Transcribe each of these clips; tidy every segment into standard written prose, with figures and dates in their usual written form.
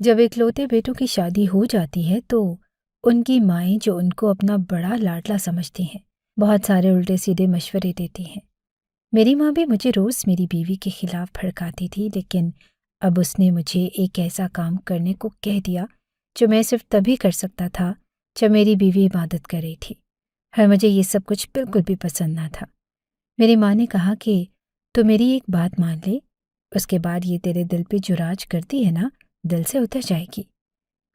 جب اکلوتے بیٹوں کی شادی ہو جاتی ہے تو ان کی مائیں جو ان کو اپنا بڑا لاڈلا سمجھتی ہیں بہت سارے الٹے سیدھے مشورے دیتی ہیں۔ میری ماں بھی مجھے روز میری بیوی کے خلاف بھڑکاتی تھی، لیکن اب اس نے مجھے ایک ایسا کام کرنے کو کہہ دیا جو میں صرف تبھی کر سکتا تھا جب میری بیوی عبادت کر رہی تھی، اور مجھے یہ سب کچھ بالکل بھی پسند نہ تھا۔ میری ماں نے کہا کہ تو میری ایک بات مان لے، اس کے بعد یہ تیرے دل پہ جو راج کرتی ہے نا، دل سے اتر جائے گی۔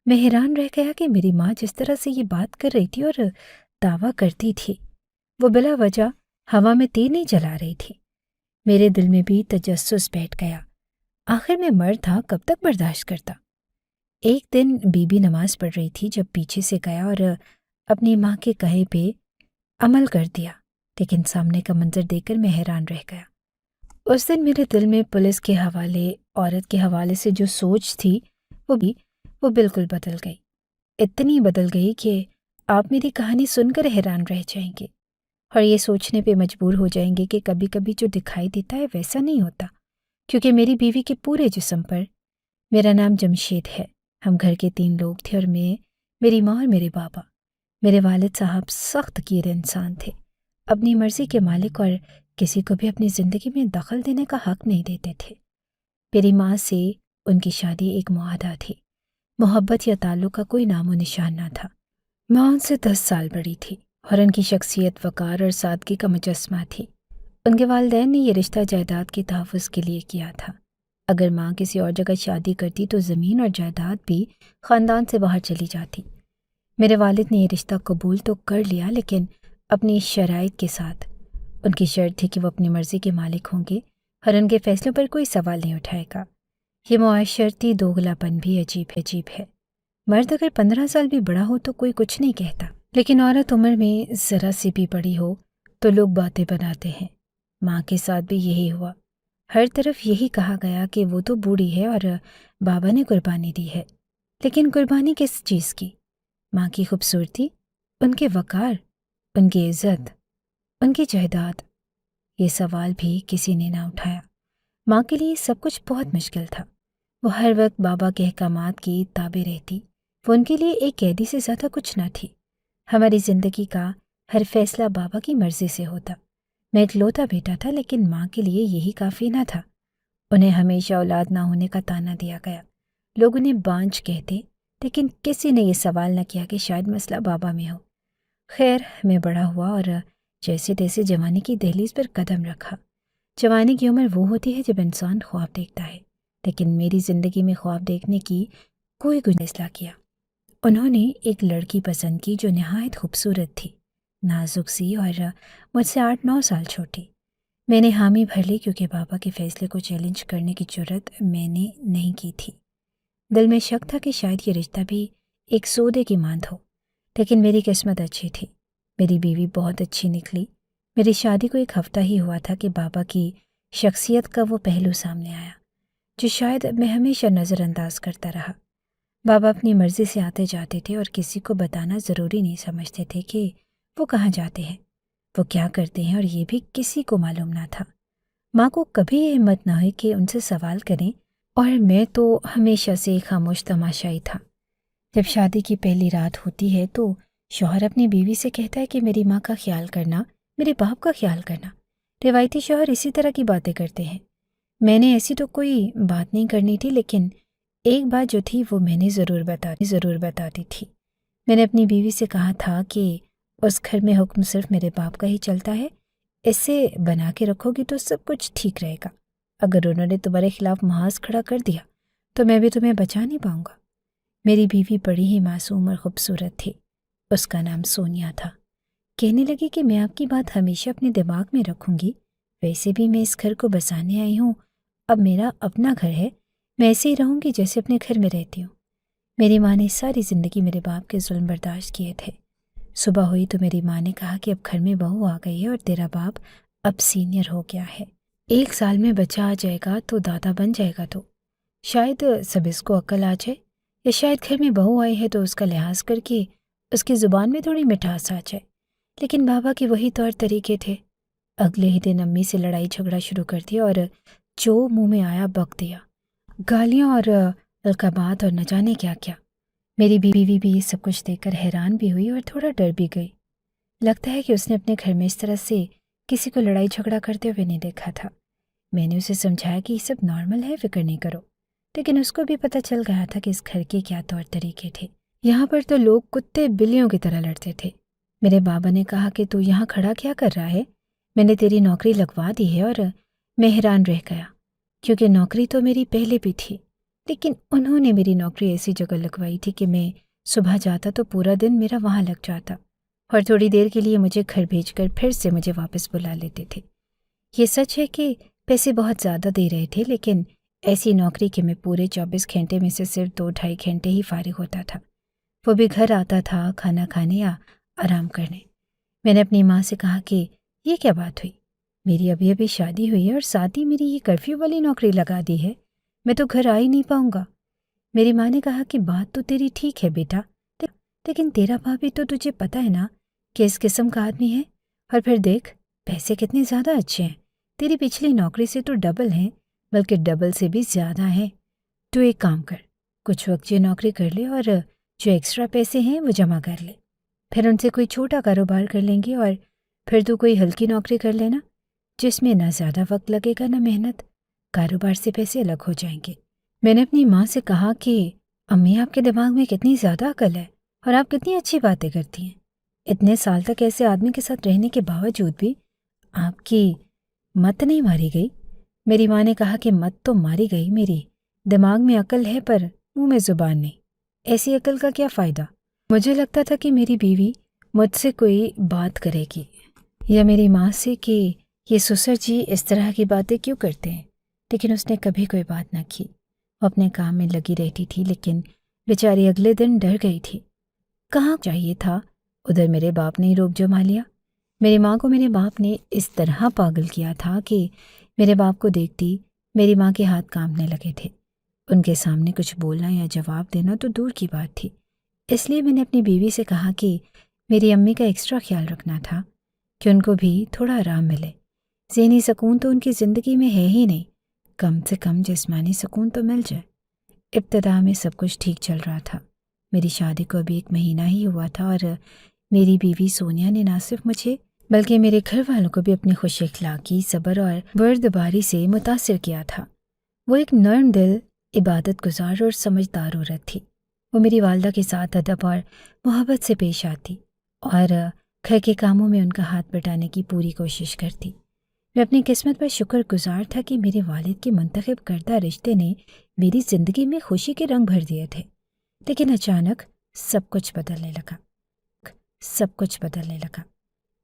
میں حیران رہ گیا کہ میری ماں جس طرح سے یہ بات کر رہی تھی اور دعویٰ کرتی تھی، وہ بلا وجہ ہوا میں تیر نہیں جلا رہی تھی۔ میرے دل میں بھی تجسس بیٹھ گیا، آخر میں مرد تھا، کب تک برداشت کرتا۔ ایک دن بی بی نماز پڑھ رہی تھی جب پیچھے سے گیا اور اپنی ماں کے کہے پہ عمل کر دیا، لیکن سامنے کا منظر دیکھ کر میں حیران رہ گیا۔ اس دن میرے دل میں پولیس کے حوالے، عورت کے حوالے سے جو سوچ تھی وہ بالکل بدل گئی، اتنی بدل گئی کہ آپ میری کہانی سن کر حیران رہ جائیں گے اور یہ سوچنے پہ مجبور ہو جائیں گے کہ کبھی کبھی جو دکھائی دیتا ہے ویسا نہیں ہوتا، کیونکہ میری بیوی کے پورے جسم پر میرا نام جمشید ہے۔ ہم گھر کے 3 لوگ تھے اور میں، میری ماں اور میرے بابا۔ میرے والد صاحب سخت گیر انسان تھے، اپنی مرضی کے مالک، اور کسی کو بھی اپنی زندگی میں دخل دینے کا حق نہیں دیتے تھے۔ میری ماں سے ان کی شادی ایک معاہدہ تھی، محبت یا تعلق کا کوئی نام و نشان نہ تھا۔ ماں ان سے 10 سال بڑی تھی اور ان کی شخصیت وقار اور سادگی کا مجسمہ تھی۔ ان کے والدین نے یہ رشتہ جائیداد کے تحفظ کے لیے کیا تھا۔ اگر ماں کسی اور جگہ شادی کرتی تو زمین اور جائیداد بھی خاندان سے باہر چلی جاتی۔ میرے والد نے یہ رشتہ قبول تو کر لیا، لیکن اپنی شرائط کے ساتھ۔ ان کی شرط تھی کہ وہ اپنی مرضی کے مالک ہوں گے اور ان کے فیصلوں پر کوئی سوال نہیں اٹھائے گا۔ یہ معاشرتی دوغلاپن بھی عجیب ہے۔ مرد اگر 15 سال بھی بڑا ہو تو کوئی کچھ نہیں کہتا، لیکن عورت عمر میں ذرا سی بھی بڑی ہو تو لوگ باتیں بناتے ہیں۔ ماں کے ساتھ بھی یہی ہوا، ہر طرف یہی کہا گیا کہ وہ تو بوڑھی ہے اور بابا نے قربانی دی ہے، لیکن قربانی کس چیز کی؟ ماں کی خوبصورتی، ان کے وقار، ان کی عزت، ان کی جائیداد؟ یہ سوال بھی کسی نے نہ اٹھایا۔ ماں کے لیے سب کچھ بہت مشکل تھا، وہ ہر وقت بابا کے احکامات کی تابع رہتی، وہ ان کے لیے ایک قیدی سے زیادہ کچھ نہ تھی۔ ہماری زندگی کا ہر فیصلہ بابا کی مرضی سے ہوتا۔ میں اکلوتا بیٹا تھا، لیکن ماں کے لیے یہی کافی نہ تھا۔ انہیں ہمیشہ اولاد نہ ہونے کا طعنہ دیا گیا، لوگ انہیں بانجھ کہتے، لیکن کسی نے یہ سوال نہ کیا کہ شاید مسئلہ بابا میں ہو۔ خیر، میں بڑا ہوا اور جیسے تیسے جوانی کی دہلیز پر قدم رکھا۔ جوانی کی عمر وہ ہوتی ہے جب انسان خواب دیکھتا ہے، لیکن میری زندگی میں خواب دیکھنے کی کوئی گنجائش نہ کیا۔ انہوں نے ایک لڑکی پسند کی جو نہایت خوبصورت تھی، نازک سی اور مجھ سے 8-9 سال چھوٹی۔ میں نے حامی بھر لی کیونکہ بابا کے فیصلے کو چیلنج کرنے کی جرأت میں نے نہیں کی تھی۔ دل میں شک تھا کہ شاید یہ رشتہ بھی ایک سودے کی ماند ہو، لیکن میری قسمت اچھی تھی، میری بیوی بہت اچھی نکلی۔ میری شادی کو ایک ہفتہ ہی ہوا تھا کہ بابا کی شخصیت کا وہ پہلو سامنے آیا جو شاید میں ہمیشہ نظر انداز کرتا رہا۔ بابا اپنی مرضی سے آتے جاتے تھے اور کسی کو بتانا ضروری نہیں سمجھتے تھے کہ وہ کہاں جاتے ہیں، وہ کیا کرتے ہیں، اور یہ بھی کسی کو معلوم نہ تھا۔ ماں کو کبھی یہ ہمت نہ ہوئی کہ ان سے سوال کریں، اور میں تو ہمیشہ سے ایک خاموش تماشائی تھا۔ جب شادی کی پہلی رات ہوتی ہے تو شوہر اپنی بیوی سے کہتا ہے کہ میری ماں کا خیال کرنا، میرے باپ کا خیال کرنا۔ روایتی شوہر اسی طرح کی باتیں کرتے ہیں۔ میں نے ایسی تو کوئی بات نہیں کرنی تھی، لیکن ایک بات جو تھی وہ میں نے ضرور بتاتی تھی۔ میں نے اپنی بیوی سے کہا تھا کہ اس گھر میں حکم صرف میرے باپ کا ہی چلتا ہے، اسے بنا کے رکھو گی تو سب کچھ ٹھیک رہے گا۔ اگر انہوں نے تمہارے خلاف محاذ کھڑا کر دیا تو میں بھی تمہیں بچا نہیں پاؤں گا۔ میری بیوی بڑی ہی معصوم اور خوبصورت تھی، اس کا نام سونیا تھا۔ کہنے لگی کہ میں آپ کی بات ہمیشہ اپنے دماغ میں رکھوں گی، ویسے بھی میں اس گھر کو بسانے آئی ہوں، اب میرا اپنا گھر ہے، میں ایسے ہی رہوں گی جیسے اپنے گھر میں رہتی ہوں۔ میری ماں نے ساری زندگی میرے باپ کے ظلم برداشت کیے تھے۔ صبح ہوئی تو میری ماں نے کہا کہ اب گھر میں بہو آ گئی ہے اور تیرا باپ اب سینئر ہو گیا ہے، 1 سال میں بچہ آ جائے گا تو دادا بن جائے گا، تو شاید سب اس کو عقل آ جائے، یا شاید گھر میں بہو آئی ہے تو اس کا لحاظ کر کے اس کی زبان میں تھوڑی مٹھاس آ جائے۔ لیکن بابا کے وہی طور طریقے تھے، اگلے ہی دن امی سے لڑائی جھگڑا شروع کر دیا اور جو منہ میں آیا بک دیا، گالیاں اور अलकाबात और न जाने क्या क्या। मेरी बीवी भी ये सब कुछ देखकर हैरान भी हुई और थोड़ा डर भी गई। लगता है कि उसने अपने घर में इस तरह से किसी को लड़ाई झगड़ा करते हुए नहीं देखा था। मैंने उसे समझाया कि ये सब नॉर्मल है, फिक्र नहीं करो, लेकिन उसको भी पता चल गया था कि इस घर के क्या तौर तरीके थे। यहाँ पर तो लोग कुत्ते बिल्लियों की तरह लड़ते थे। मेरे बाबा ने कहा कि तू यहाँ खड़ा क्या कर रहा है, मैंने तेरी नौकरी लगवा दी है। और मैं हैरान रह गया, क्योंकि नौकरी तो मेरी पहले भी थी, लेकिन उन्होंने मेरी नौकरी ऐसी जगह लगवाई थी कि मैं सुबह जाता तो पूरा दिन मेरा वहाँ लग जाता, और थोड़ी देर के लिए मुझे घर भेजकर फिर से मुझे वापस बुला लेते थे। ये सच है कि पैसे बहुत ज़्यादा दे रहे थे, लेकिन ऐसी नौकरी कि मैं पूरे 24 घंटे में से सिर्फ 2-2.5 घंटे ही फारिग होता था, वो भी घर आता था खाना खाने या आराम करने। मैंने अपनी माँ से कहा कि ये क्या बात हुई, मेरी अभी अभी शादी हुई है और साथ ही मेरी ये कर्फ्यू वाली नौकरी लगा दी है, मैं तो घर आ ही नहीं पाऊँगा। मेरी माँ ने कहा कि बात तो तेरी ठीक है बेटा, लेकिन तेरा भाभी तो तुझे पता है ना किस किस्म का आदमी है, और फिर देख पैसे कितने ज़्यादा अच्छे हैं, तेरी पिछली नौकरी से तो डबल हैं, बल्कि डबल से भी ज़्यादा हैं। तू एक काम कर, कुछ वक्त ये नौकरी कर ले और जो एक्स्ट्रा पैसे हैं वो जमा कर ले, फिर उनसे कोई छोटा कारोबार कर लेंगे, और फिर तू कोई हल्की नौकरी कर लेना जिसमें ना ज़्यादा वक्त लगेगा ना मेहनत, कारोबार से पैसे अलग हो जाएंगे। मैंने अपनी माँ से कहा कि अम्मी, आपके दिमाग में कितनी ज़्यादा अकल है और आप कितनी अच्छी बातें करती हैं। इतने साल तक ऐसे आदमी के साथ रहने के बावजूद भी आपकी मत नहीं मारी गई। मेरी माँ ने कहा कि मत तो मारी गई मेरी, दिमाग में अकल है पर मुंह में ज़ुबान नहीं। ऐसी अकल का क्या फ़ायदा। मुझे लगता था कि मेरी बीवी मुझसे कोई बात करेगी या मेरी माँ से कि ये ससुर जी इस तरह की बातें क्यों करते हैं, लेकिन उसने कभी कोई बात न की। वो अपने काम में लगी रहती थी, लेकिन बेचारी अगले दिन डर गई थी। कहाँ चाहिए था, उधर मेरे बाप ने ही रोब जमा लिया। मेरी माँ को मेरे बाप ने इस तरह पागल किया था कि मेरे बाप को देखती मेरी माँ के हाथ कांपने लगे थे। उनके सामने कुछ बोलना या जवाब देना तो दूर की बात थी। इसलिए मैंने अपनी बीवी से कहा कि मेरी अम्मी का एक्स्ट्रा ख्याल रखना था, कि उनको भी थोड़ा आराम मिले। ज़हनी सुकून तो उनकी ज़िंदगी में है ही नहीं, कम से कम जिस्मानी सुकून तो मिल जाए। इब्तिदा में सब कुछ ठीक चल रहा था। मेरी शादी को अभी 1 महीना ही हुआ था और मेरी बीवी सोनिया ने ना सिर्फ मुझे बल्कि मेरे घर वालों को भी अपनी खुश अखलाकी, सब्र और बर्दबारी से मुतासिर किया था। वो एक नर्म दिल, इबादत गुजार और समझदार औरत थी। वो मेरी वालदा के साथ अदब और मोहब्बत से पेश आती और घर के कामों में उनका हाथ बटाने की पूरी कोशिश करती। मैं अपनी किस्मत पर शुक्रगुजार था कि मेरे वालिद के मुंतखब करदा रिश्ते ने मेरी ज़िंदगी में खुशी के रंग भर दिए थे। लेकिन अचानक सब कुछ बदलने लगा।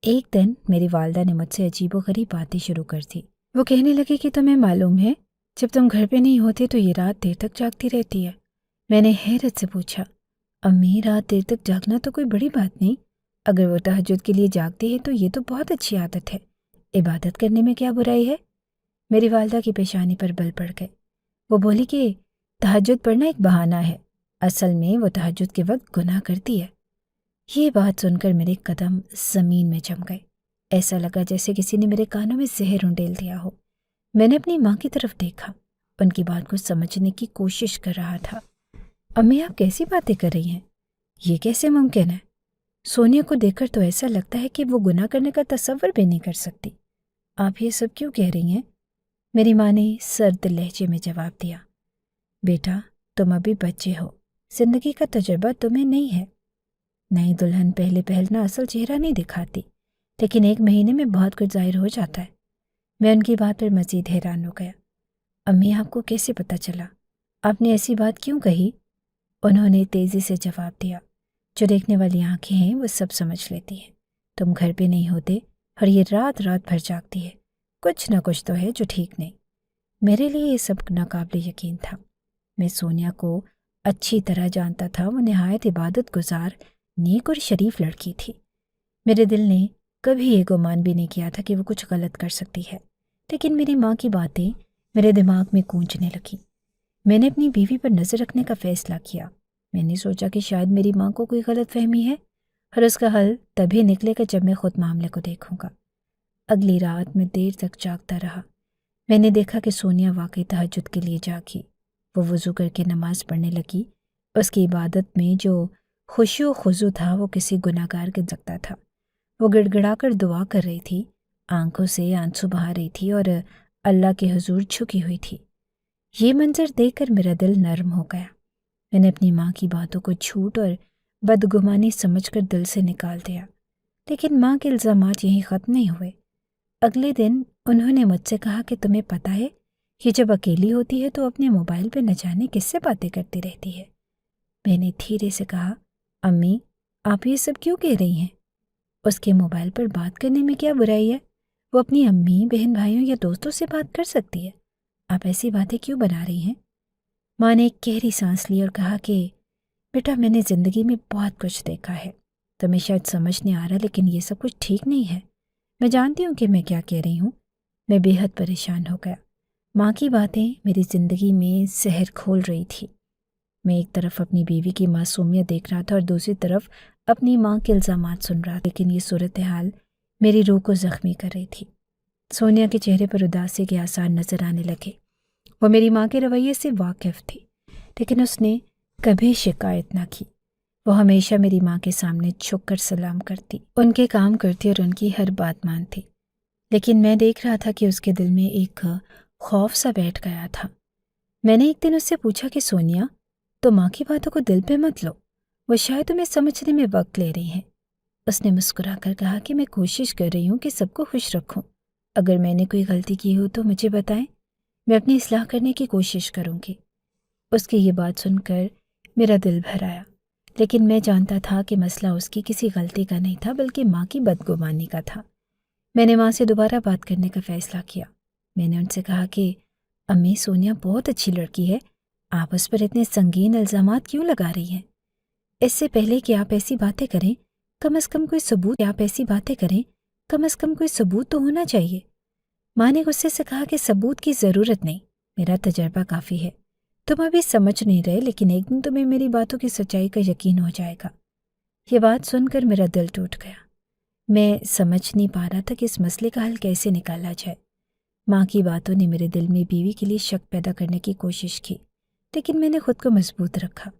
एक दिन मेरी वालदा ने मुझसे अजीबोगरीब बातें शुरू कर दी। वो कहने लगी कि तुम्हें मालूम है, जब तुम घर पे नहीं होते तो ये रात देर तक जागती रहती है। मैंने हैरत से पूछा, अम्मी रात देर तक जागना तो कोई बड़ी बात नहीं, अगर वो तहज्जुद के लिए जागती है तो ये तो बहुत अच्छी आदत है, इबादत करने में क्या बुराई है। मेरी वालदा की पेशानी पर बल पड़ गए। वो बोली कि तहज्जुद पढ़ना एक बहाना है, असल में वो तहज्जुद के वक्त गुनाह करती है। ये बात सुनकर मेरे कदम ज़मीन में जम गए। ऐसा लगा जैसे किसी ने मेरे कानों में जहर उंडेल दिया हो। मैंने अपनी माँ की तरफ देखा, उनकी बात को समझने की कोशिश कर रहा था। अम्मी, आप कैसी बातें कर रही हैं, ये कैसे मुमकिन है। सोनिया को देखकर तो ऐसा लगता है कि वो गुनाह करने का तसव्वुर भी नहीं कर सकती। आप ये सब क्यों कह रही हैं। मेरी माँ ने सर्द लहजे में जवाब दिया, बेटा तुम अभी बच्चे हो, जिंदगी का तजुर्बा तुम्हें नहीं है। नई दुल्हन पहले पहलना असल चेहरा नहीं दिखाती, लेकिन 1 महीने में बहुत कुछ जाहिर हो जाता है। मैं उनकी बात पर मज़ीद हैरान हो गया। अम्मी, आपको कैसे पता चला, आपने ऐसी बात क्यों कही। उन्होंने तेज़ी से जवाब दिया, जो देखने वाली आंखें हैं वो सब समझ लेती हैं। तुम घर पे नहीं होते और ये रात रात भर जागती है, कुछ ना कुछ तो है जो ठीक नहीं। मेरे लिए ये सब नाकाबिले यकीन था। मैं सोनिया को अच्छी तरह जानता था। वो नहायत इबादत गुजार, नेक और शरीफ लड़की थी। मेरे दिल ने कभी ये गुमान भी नहीं किया था कि वो कुछ गलत कर सकती है, लेकिन मेरी माँ की बातें मेरे दिमाग में गूंजने लगी। मैंने अपनी बीवी पर नज़र रखने का फ़ैसला किया। मैंने सोचा कि शायद मेरी माँ को कोई गलत फहमी है और उसका हल तभी निकलेगा जब मैं खुद मामले को देखूंगा। अगली रात मैं देर तक जागता रहा। मैंने देखा कि सोनिया वाकई तहज्जुद के लिए जागी, وہ وضو کر کے نماز پڑھنے لگی۔ اس کی عبادت میں جو خشوع و خضوع تھا وہ کسی گناہگار کے سکتا تھا۔ وہ گڑ گڑا کر دعا کر رہی تھی، آنکھوں سے آنسو بہا رہی تھی اور اللہ کے حضور جھکی ہوئی تھی۔ یہ منظر دیکھ کر میرا دل نرم ہو گیا۔ میں نے اپنی ماں کی باتوں کو جھوٹ اور بدگمانی سمجھ کر دل سے نکال دیا، لیکن ماں کے الزامات یہیں ختم نہیں ہوئے۔ اگلے دن انہوں نے مجھ سے کہا کہ تمہیں پتہ ہے یہ جب اکیلی ہوتی ہے تو اپنے موبائل پہ نہ جانے کس سے باتیں کرتی رہتی ہے۔ میں نے دھیرے سے کہا، امی آپ یہ سب کیوں کہہ رہی ہیں؟ اس کے موبائل پر بات کرنے میں کیا برائی ہے؟ وہ اپنی امی، بہن بھائیوں یا دوستوں سے بات کر سکتی ہے، آپ ایسی باتیں کیوں بنا رہی ہیں؟ ماں نے ایک گہری سانس لی اور کہا کہ بیٹا میں نے زندگی میں بہت کچھ دیکھا ہے، تمہیں شاید سمجھ نہیں آ رہا لیکن یہ سب کچھ ٹھیک نہیں ہے۔ میں جانتی ہوں کہ میں کیا کہہ رہی ہوں۔ میں بے حد پریشان ہو گیا۔ ماں کی باتیں میری زندگی میں زہر کھول رہی تھی۔ میں ایک طرف اپنی بیوی کی معصومیت دیکھ رہا تھا اور دوسری طرف اپنی ماں کے الزامات سن رہا تھا، لیکن یہ صورتحال میری روح کو زخمی کر رہی تھی۔ سونیا کے چہرے پر اداسی کے آثار نظر آنے لگے۔ وہ میری ماں کے رویے سے واقف تھی، لیکن اس نے کبھی شکایت نہ کی۔ وہ ہمیشہ میری ماں کے سامنے جھک کر سلام کرتی، ان کے کام کرتی اور ان کی ہر بات مانتی، لیکن میں دیکھ رہا تھا کہ اس کے دل میں ایک خوف سا بیٹھ گیا تھا۔ میں نے ایک دن اس سے پوچھا کہ سونیا تو ماں کی باتوں کو دل پہ مت لو، وہ شاید تمہیں سمجھنے میں وقت لے رہی ہیں۔ اس نے مسکرا کر کہا کہ میں کوشش کر رہی ہوں کہ سب کو خوش رکھوں، اگر میں نے کوئی غلطی کی ہو تو مجھے بتائیں، میں اپنی اصلاح کرنے کی کوشش کروں گی۔ اس کی یہ بات سن کر میرا دل بھر آیا، لیکن میں جانتا تھا کہ مسئلہ اس کی کسی غلطی کا نہیں تھا بلکہ ماں کی بدگمانی کا تھا۔ میں نے ماں سے دوبارہ بات کرنے کا فیصلہ کیا۔ میں نے ان سے کہا کہ امی سونیا بہت اچھی لڑکی ہے، آپ اس پر اتنے سنگین الزامات کیوں لگا رہی ہیں؟ اس سے پہلے کہ آپ ایسی باتیں کریں کم از کم کوئی ثبوت تو ہونا چاہیے۔ ماں نے غصے سے کہا کہ ثبوت کی ضرورت نہیں، میرا تجربہ کافی ہے، تم ابھی سمجھ نہیں رہے لیکن ایک دن تمہیں میری باتوں کی سچائی کا یقین ہو جائے گا۔ یہ بات سن کر میرا دل ٹوٹ گیا۔ میں سمجھ نہیں پا رہا تھا کہ اس مسئلے کا حل کیسے نکالا جائے۔ ماں کی باتوں نے میرے دل میں بیوی کے لیے شک پیدا کرنے کی کوشش کی، لیکن میں نے خود کو مضبوط رکھا۔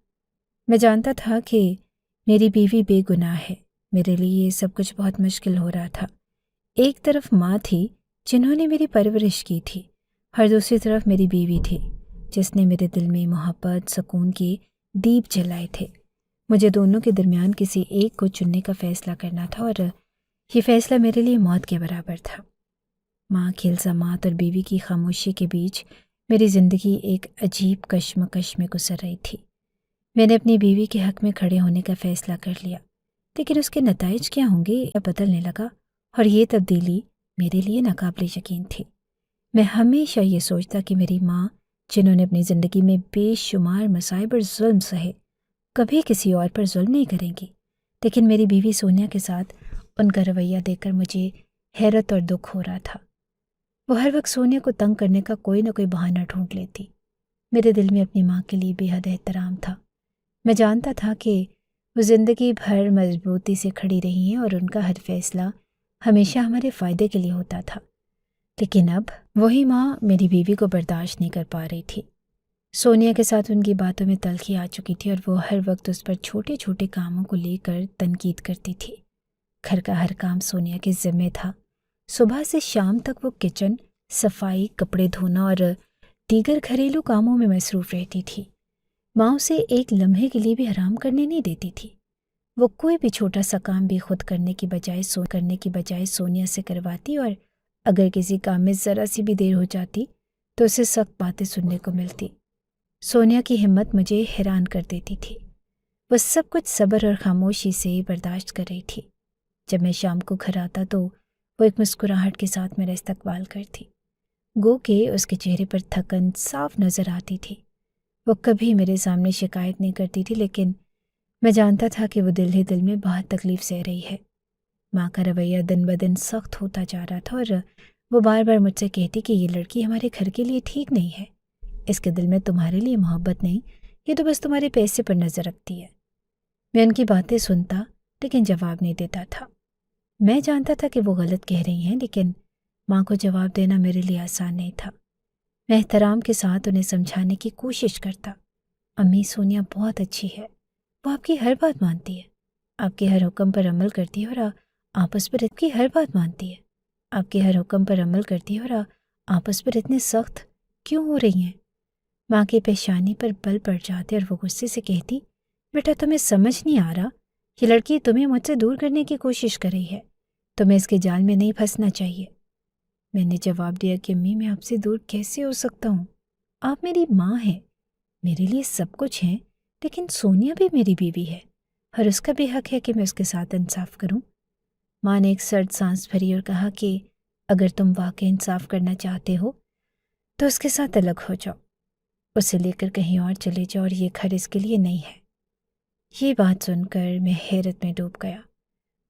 میں جانتا تھا کہ میری بیوی بے گناہ ہے۔ میرے لیے یہ سب کچھ بہت مشکل ہو رہا تھا۔ ایک طرف ماں تھی جنہوں نے میری پرورش کی تھی، اور دوسری طرف میری بیوی تھی جس نے میرے دل میں محبت، سکون کے دیپ جلائے تھے۔ مجھے دونوں کے درمیان کسی ایک کو چننے کا فیصلہ کرنا تھا، اور یہ فیصلہ میرے لیے موت کے برابر تھا۔ ماں کے الزامات اور بیوی کی خاموشی کے بیچ میری زندگی ایک عجیب کشمکش میں گزر رہی تھی۔ میں نے اپنی بیوی کے حق میں کھڑے ہونے کا فیصلہ کر لیا، لیکن اس کے نتائج کیا ہوں گے یہ بدلنے لگا، اور یہ تبدیلی میرے لیے ناقابل یقین تھی۔ میں ہمیشہ یہ سوچتا کہ میری ماں جنہوں نے اپنی زندگی میں بے شمار مصائب اور ظلم سہے کبھی کسی اور پر ظلم نہیں کریں گی، لیکن میری بیوی سونیا کے ساتھ ان کا رویہ دیکھ کر مجھے حیرت اور دکھ ہو رہا تھا۔ وہ ہر وقت سونیا کو تنگ کرنے کا کوئی نہ کوئی بہانہ ڈھونڈ لیتی۔ میرے دل میں اپنی ماں کے لیے بے حد احترام تھا۔ میں جانتا تھا کہ وہ زندگی بھر مضبوطی سے کھڑی رہی ہیں اور ان کا ہر فیصلہ ہمیشہ ہمارے فائدے کے لیے ہوتا تھا، لیکن اب وہی ماں میری بیوی کو برداشت نہیں کر پا رہی تھی۔ سونیا کے ساتھ ان کی باتوں میں تلخی آ چکی تھی، اور وہ ہر وقت اس پر چھوٹے چھوٹے کاموں کو لے کر تنقید کرتی تھی۔ گھر کا ہر کام سونیا کے ذمے تھا۔ صبح سے شام تک وہ کچن، صفائی، کپڑے دھونا اور دیگر گھریلو کاموں میں مصروف رہتی تھی۔ ماں اسے ایک لمحے کے لیے بھی آرام کرنے نہیں دیتی تھی۔ وہ کوئی بھی چھوٹا سا کام بھی خود کرنے کی بجائے سونیا سے کرواتی، اور اگر کسی کام میں ذرا سی بھی دیر ہو جاتی تو اسے سخت باتیں سننے کو ملتی۔ سونیا کی ہمت مجھے حیران کر دیتی تھی۔ وہ سب کچھ صبر اور خاموشی سے برداشت کر رہی تھی۔ جب میں شام کو گھر آتا تو وہ ایک مسکراہٹ کے ساتھ میرا استقبال کرتی، گو کہ اس کے چہرے پر تھکن صاف نظر آتی تھی۔ وہ کبھی میرے سامنے شکایت نہیں کرتی تھی، لیکن میں جانتا تھا کہ وہ دل ہی دل میں بہت تکلیف سہ رہی ہے۔ ماں کا رویہ دن بدن سخت ہوتا جا رہا تھا، اور وہ بار بار مجھ سے کہتی کہ یہ لڑکی ہمارے گھر کے لیے ٹھیک نہیں ہے، اس کے دل میں تمہارے لیے محبت نہیں، یہ تو بس تمہارے پیسے پر نظر رکھتی ہے۔ میں ان کی باتیں سنتا لیکن جواب نہیں دیتا تھا۔ میں جانتا تھا کہ وہ غلط کہہ رہی ہیں، لیکن ماں کو جواب دینا میرے لیے آسان نہیں تھا۔ मैं एहतराम के साथ उन्हें समझाने की कोशिश करता। अम्मी, सोनिया बहुत अच्छी है। वो आपकी हर बात मानती है, आपके हर हुक्म पर अमल करती है और आपस पर आपकी हर बात मानती है, आपके हर हुक्म पर अमल करती है और आपस पर इतने सख्त क्यों हो रही हैं? माँ की पेशानी पर बल पड़ जाते और वो गुस्से से कहती, बेटा तुम्हें समझ नहीं आ रहा, ये लड़की तुम्हें मुझसे दूर करने की कोशिश कर रही है, तुम्हें इसके जाल में नहीं फंसना चाहिए। मैंने जवाब दिया कि अम्मी, मैं आपसे दूर कैसे हो सकता हूँ? आप मेरी माँ हैं, मेरे लिए सब कुछ हैं, लेकिन सोनिया भी मेरी बीवी है और उसका भी हक है कि मैं उसके साथ इंसाफ करूं। माँ ने एक सर्द सांस भरी और कहा कि अगर तुम वाकई इंसाफ करना चाहते हो तो उसके साथ अलग हो जाओ, उसे लेकर कहीं और चले जाओ और ये घर इसके लिए नहीं है। ये बात सुनकर मैं हैरत में डूब गया।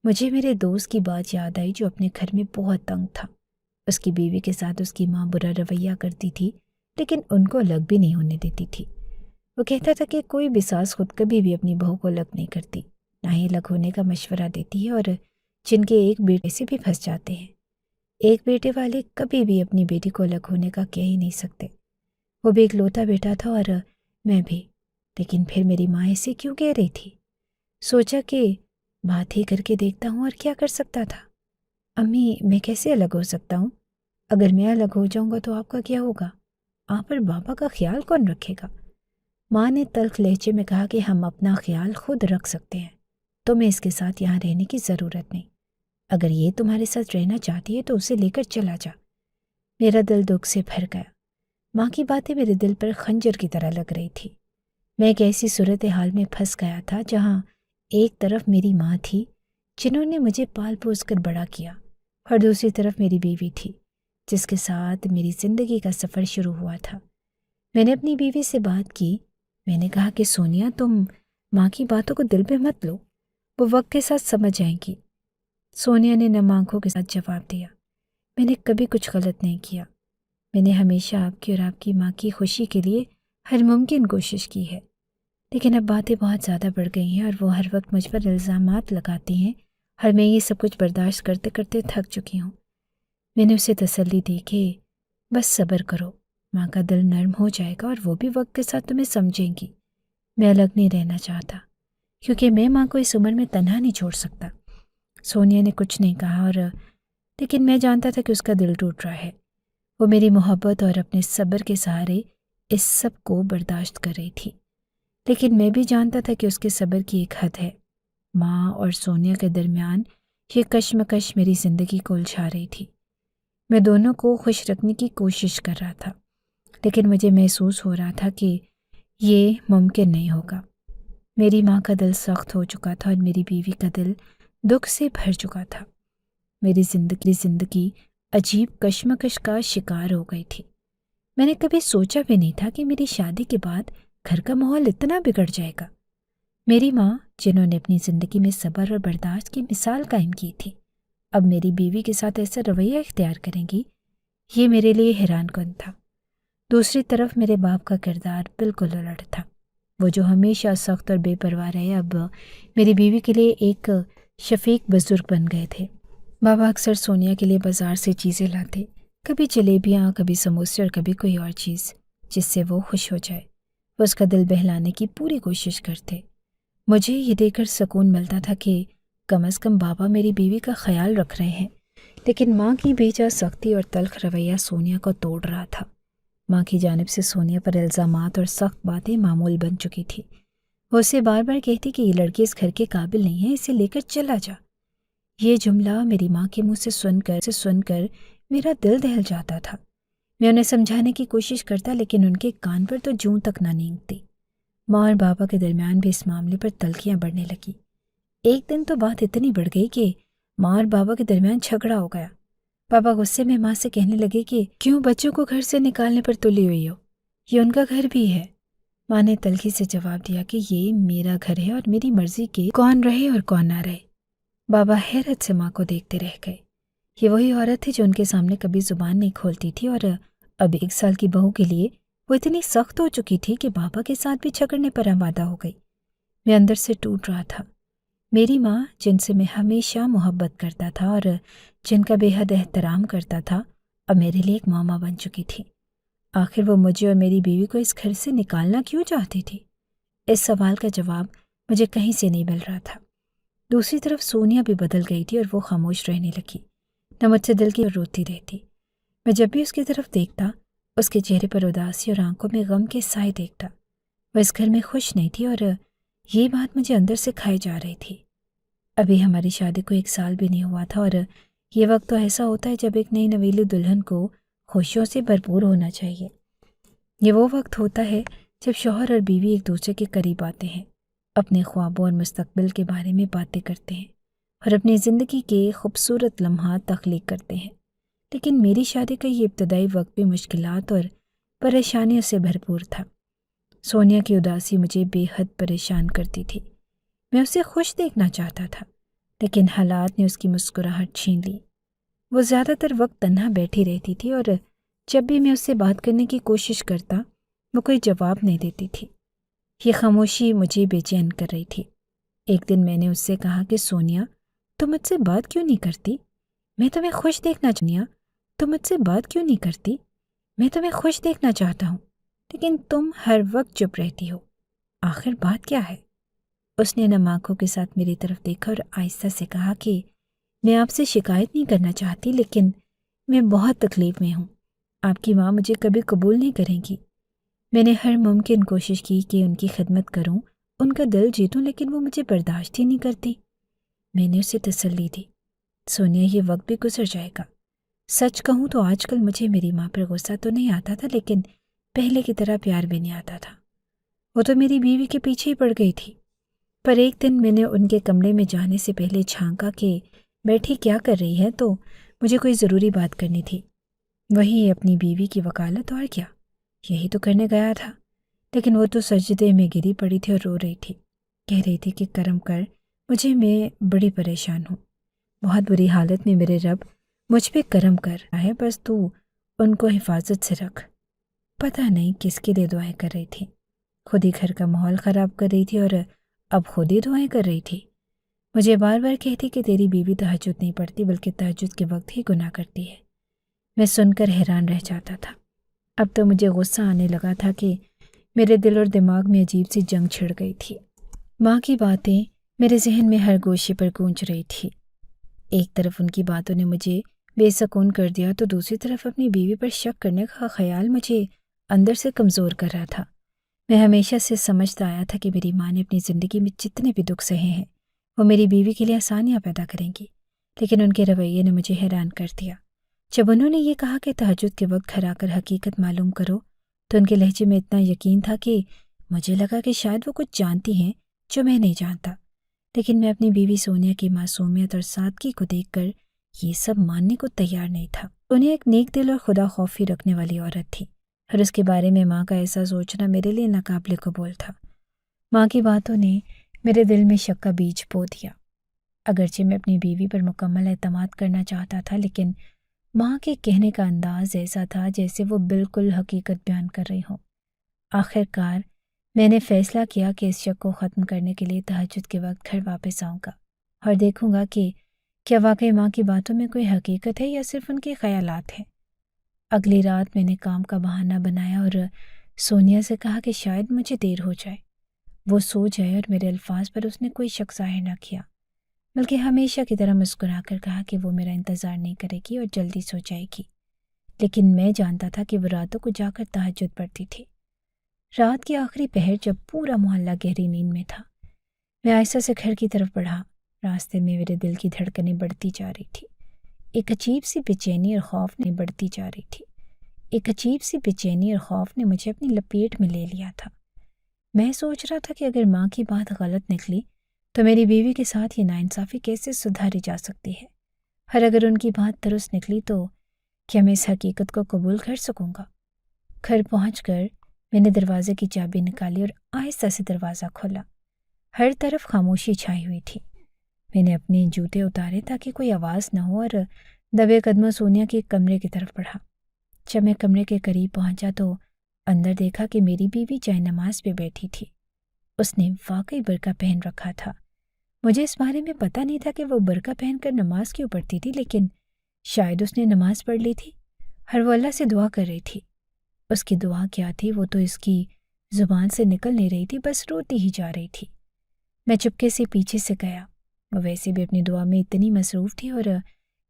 मुझे मेरे दोस्त की बात याद आई जो अपने घर में बहुत तंग था। उसकी बीवी के साथ उसकी माँ बुरा रवैया करती थी, लेकिन उनको अलग भी नहीं होने देती थी। वो कहता था कि कोई भी सास खुद कभी भी अपनी बहू को अलग नहीं करती, ना ही अलग होने का मशवरा देती है, और जिनके एक बेटे से भी फंस जाते हैं। एक बेटे वाले कभी भी अपनी बेटी को अलग होने का कह ही नहीं सकते। वो भी इकलौता बेटा था और मैं भी, लेकिन फिर मेरी माँ ऐसे क्यों कह रही थी? सोचा कि बात ही करके देखता हूँ, और क्या कर सकता था। अम्मी, मैं कैसे अलग हो सकता हूँ? अगर मैं अलग हो जाऊँगा तो आपका क्या होगा? आप और बाबा का ख्याल कौन रखेगा? माँ ने तल्ख लहजे में कहा कि हम अपना ख्याल खुद रख सकते हैं, तुम्हें इसके साथ यहाँ रहने की ज़रूरत नहीं। अगर ये तुम्हारे साथ रहना चाहती है तो उसे लेकर चला जा। मेरा दिल दुख से भर गया। माँ की बातें मेरे दिल पर खंजर की तरह लग रही थी। मैं एक ऐसी सूरत हाल में फंस गया था जहाँ एक तरफ मेरी माँ थी जिन्होंने मुझे पाल पोस कर बड़ा किया, और दूसरी तरफ मेरी बीवी थी जिसके साथ मेरी ज़िंदगी का सफ़र शुरू हुआ था। मैंने अपनी बीवी से बात की। मैंने कहा कि सोनिया, तुम माँ की बातों को दिल पे मत लो, वो वक्त के साथ समझ आएंगी। सोनिया ने नम आंखों के साथ जवाब दिया, मैंने कभी कुछ गलत नहीं किया। मैंने हमेशा आपकी और आपकी माँ की खुशी के लिए हर मुमकिन कोशिश की है, लेकिन अब बातें बहुत ज़्यादा बढ़ गई हैं और वो हर वक्त मुझ पर इल्ज़ामात लगाती हैं, और मैं ये सब कुछ बर्दाश्त करते करते थक चुकी हूँ। मैंने उसे तसल्ली दी कि बस सब्र करो, माँ का दिल नर्म हो जाएगा और वो भी वक्त के साथ तुम्हें समझेंगी। मैं अलग नहीं रहना चाहता, क्योंकि मैं माँ को इस उम्र में तन्हा नहीं छोड़ सकता। सोनिया ने कुछ नहीं कहा, और लेकिन मैं जानता था कि उसका दिल टूट रहा है। वो मेरी मोहब्बत और अपने सब्र के सहारे इस सब को बर्दाश्त कर रही थी, लेकिन मैं भी जानता था कि उसके सब्र की एक हद है। माँ और सोनिया के दरमियान ये कश्मकश मेरी ज़िंदगी को उलझा रही थी। मैं दोनों को खुश रखने की कोशिश कर रहा था, लेकिन मुझे महसूस हो रहा था कि ये मुमकिन नहीं होगा। मेरी माँ का दिल सख्त हो चुका था और मेरी बीवी का दिल दुख से भर चुका था। मेरी जिंदगी अजीब कश्मकश का शिकार हो गई थी। मैंने कभी सोचा भी नहीं था कि मेरी शादी के बाद घर का माहौल इतना बिगड़ जाएगा। मेरी माँ, जिन्होंने अपनी ज़िंदगी में सब्र और बर्दाश्त की मिसाल कायम की थी, अब मेरी बीवी के साथ ऐसा रवैया इख्तियार करेंगी, ये मेरे लिए हैरानकुन था। दूसरी तरफ मेरे बाप का किरदार बिल्कुल उलट था। वो जो हमेशा सख्त और बेपरवाह रहे, अब मेरी बीवी के लिए एक शफीक बुजुर्ग बन गए थे। बाबा अक्सर सोनिया के लिए बाजार से चीज़ें लाते, कभी जलेबियाँ, कभी समोसे और कभी कोई और चीज़ जिससे वो खुश हो जाए। वो उसका दिल बहलाने की पूरी कोशिश करते। मुझे ये देखकर सुकून मिलता था कि कम से कम बाबा मेरी बीवी का ख्याल रख रहे हैं, लेकिन माँ की बेजा सख्ती और तल्ख रवैया सोनिया को तोड़ रहा था। माँ की जानिब से सोनिया पर इल्ज़ामात और सख्त बातें मामूल बन चुकी थी। वो उसे बार बार कहती कि ये लड़की इस घर के काबिल नहीं है, इसे लेकर चला जा। ये जुमला मेरी माँ के मुंह से सुनकर मेरा दिल दहल जाता था। मैं उन्हें समझाने की कोशिश करता, लेकिन उनके कान पर तो जूं तक ना रेंगती। माँ और बाबा के दरमियान भी इस मामले पर तल्खियाँ बढ़ने लगी। एक दिन तो बात इतनी बढ़ गई कि माँ और बाबा के दरमियान झगड़ा हो गया। पापा गुस्से में माँ से कहने लगे कि क्यों बच्चों को घर से निकालने पर तुली हुई हो, ये उनका घर भी है। माँ ने तल्खी से जवाब दिया कि ये मेरा घर है और मेरी मर्जी के कौन रहे और कौन ना रहे। बाबा हैरत से माँ को देखते रह गए। ये वही औरत थी जो उनके सामने कभी जुबान नहीं खोलती थी, और अब 1 साल की बहू के लिए वो इतनी सख्त हो चुकी थी कि बाबा के साथ भी झगड़ने पर आमादा हो गई। मैं अंदर से टूट रहा था। मेरी माँ, जिनसे मैं हमेशा मोहब्बत करता था और जिनका बेहद एहतराम करता था, अब मेरे लिए एक मामा बन चुकी थी। आखिर वो मुझे और मेरी बीवी को इस घर से निकालना क्यों चाहती थी? इस सवाल का जवाब मुझे कहीं से नहीं मिल रहा था। दूसरी तरफ सोनिया भी बदल गई थी और वो खामोश रहने लगी, न मुझसे दिल की रोती रहती। मैं जब भी उसकी तरफ देखता, उसके चेहरे पर उदासी और आंखों में गम के साए देखता। वह इस घर में खुश नहीं थी और ये बात मुझे अंदर से खाई जा रही थी। अभी हमारी शादी को 1 साल भी नहीं हुआ था और ये वक्त तो ऐसा होता है जब एक नई नवेली दुल्हन को खुशियों से भरपूर होना चाहिए। ये वो वक्त होता है जब शौहर और बीवी एक दूसरे के करीब आते हैं, अपने ख्वाबों और मुस्तकबिल के बारे में बातें करते हैं और अपनी ज़िंदगी के खूबसूरत लम्हात तख्लीक करते हैं। लेकिन मेरी शादी का ये इब्तदाई वक्त भी मुश्किलात और परेशानियों से भरपूर था। सोनिया की उदासी मुझे बेहद परेशान करती थी। मैं उसे खुश देखना चाहता था, लेकिन हालात ने उसकी मुस्कुराहट छीन ली। वो ज़्यादातर वक्त तन्हा बैठी रहती थी और जब भी मैं उससे बात करने की कोशिश करता, वो कोई जवाब नहीं देती थी। ये खामोशी मुझे बेचैन कर रही थी। एक दिन मैंने उससे कहा कि सोनिया, तुम मुझसे बात क्यों नहीं करती? मैं तुम्हें खुश देखना चाहती, तुम मुझसे बात क्यों नहीं करती? मैं तुम्हें खुश देखना चाहता हूँ, लेकिन तुम हर वक्त चुप रहती हो। आखिर बात क्या है? उसने नम आंखों के साथ मेरी तरफ देखा और आहिस्ता से कहा कि मैं आपसे शिकायत नहीं करना चाहती, लेकिन मैं बहुत तकलीफ में हूँ। आपकी माँ मुझे कभी कबूल नहीं करेंगी। मैंने हर मुमकिन कोशिश की कि उनकी खिदमत करूँ, उनका दिल जीतूँ, लेकिन वो मुझे बर्दाश्त ही नहीं करती। मैंने उसे तसल्ली दी, सोनिया, ये वक्त भी गुजर जाएगा। सच कहूँ तो आजकल मुझे मेरी माँ पर गुस्सा तो नहीं आता था, लेकिन पहले की तरह प्यार भी नहीं आता था। वो तो मेरी बीवी के पीछे ही पड़ गई थी। पर एक दिन मैंने उनके कमरे में जाने से पहले झांका कि बैठी क्या कर रही है, तो मुझे कोई ज़रूरी बात करनी थी। वही अपनी बीवी की वकालत, और क्या, यही तो करने गया था। लेकिन वो तो सजदे में गिरी पड़ी थी और रो रही थी। कह रही थी कि करम कर मुझे, मैं बड़ी परेशान हूँ। बहुत बुरी हालत में मेरे रब मुझ पे करम कर रहा है, बस तू उनको हिफाजत से रख। पता नहीं किसके लिए दुआएं कर रही थी। खुद ही घर का माहौल ख़राब कर रही थी और अब खुद ही दुआएं कर रही थी। मुझे बार बार कहती कि तेरी बीवी तहज्जुद नहीं पढ़ती, बल्कि तहज्जुद के वक्त ही गुनाह करती है। मैं सुनकर हैरान रह जाता था। अब तो मुझे गुस्सा आने लगा था कि मेरे दिल और दिमाग में अजीब सी जंग छिड़ गई थी। माँ की बातें मेरे जहन में हर गोशे पर गूंज रही थी। एक तरफ उनकी बातों ने मुझे बेसकून कर दिया, तो दूसरी तरफ अपनी बीवी पर शक करने का ख्याल मुझे अंदर से कमज़ोर कर रहा था। मैं हमेशा से समझता आया था कि मेरी माँ ने अपनी ज़िंदगी में जितने भी दुख सहे हैं, वो मेरी बीवी के लिए आसानियाँ पैदा करेंगी। लेकिन उनके रवैये ने मुझे हैरान कर दिया। जब उन्होंने ये कहा कि तहज्जुद के वक्त घर आकर हकीकत मालूम करो, तो उनके लहजे में इतना यकीन था कि मुझे लगा कि शायद वो कुछ जानती हैं जो मैं नहीं जानता। लेकिन मैं अपनी बीवी सोनिया की मासूमियत और सादगी को देखकर ये सब मानने को तैयार नहीं था। उन्हें एक नेक दिल और खुदा खौफी रखने वाली औरत थी, और उसके बारे में माँ का ऐसा सोचना मेरे लिए नाकाबिले कबूल था। माँ की बातों ने मेरे दिल में शक का बीज बो दिया। अगरचे मैं अपनी बीवी पर मुकम्मल एतमाद करना चाहता था, लेकिन माँ के कहने का अंदाज ऐसा था जैसे वो बिल्कुल हकीकत बयान कर रही हो। आखिरकार मैंने फैसला किया कि इस शक को ख़त्म करने के लिए तहज्जुद के वक्त घर वापस आऊँगा और देखूँगा कि क्या वाकई माँ की बातों में कोई हकीकत है या सिर्फ उनके ख्यालात हैं। अगली रात मैंने काम का बहाना बनाया और सोनिया से कहा कि शायद मुझे देर हो जाए, वो सो जाए, और मेरे अल्फाज पर उसने कोई शक ज़ाहिर न किया, बल्कि हमेशा की तरह मुस्कुरा कर कहा कि वो मेरा इंतज़ार नहीं करेगी और जल्दी सो जाएगी। लेकिन मैं जानता था कि वो रातों को जाकर तहज्जुद पढ़ती थी। रात की आखिरी पहर, जब पूरा मोहल्ला गहरी नींद में था, मैं आहिस्ता से घर की तरफ बढ़ा। रास्ते में मेरे दिल की धड़कनें बढ़ती जा रही थी। एक अजीब सी बेचैनी और खौफ ने बढ़ती जा रही थी। एक अजीब सी बेचैनी और खौफ ने मुझे अपनी लपेट में ले लिया था। मैं सोच रहा था कि अगर माँ की बात गलत निकली तो मेरी बीवी के साथ ये नाइंसाफ़ी कैसे सुधारी जा सकती है, और अगर उनकी बात दुरुस्त निकली तो क्या मैं इस हकीकत को कबूल कर सकूँगा। घर पहुँचकर मैंने दरवाजे की चाबी निकाली और आहिस्ता से दरवाज़ा खोला। हर तरफ खामोशी छाई हुई थी। मैंने अपने जूते उतारे ताकि कोई आवाज़ न हो और दबे कदमों सोनिया के कमरे की तरफ बढ़ा। जब मैं कमरे के करीब पहुंचा तो अंदर देखा कि मेरी बीवी चाय नमाज पे बैठी थी। उसने वाकई बुर्का पहन रखा था। मुझे इस बारे में पता नहीं था कि वो बुर्का पहनकर नमाज क्यों पढ़ती थी, लेकिन शायद उसने नमाज पढ़ ली थी और वो अल्लाह से दुआ कर रही थी। اس کی دعا کیا تھی وہ تو اس کی زبان سے نکل نہیں رہی تھی، بس روتی ہی جا رہی تھی۔ میں چپکے سے پیچھے سے گیا، وہ ویسے بھی اپنی دعا میں اتنی مصروف تھی، اور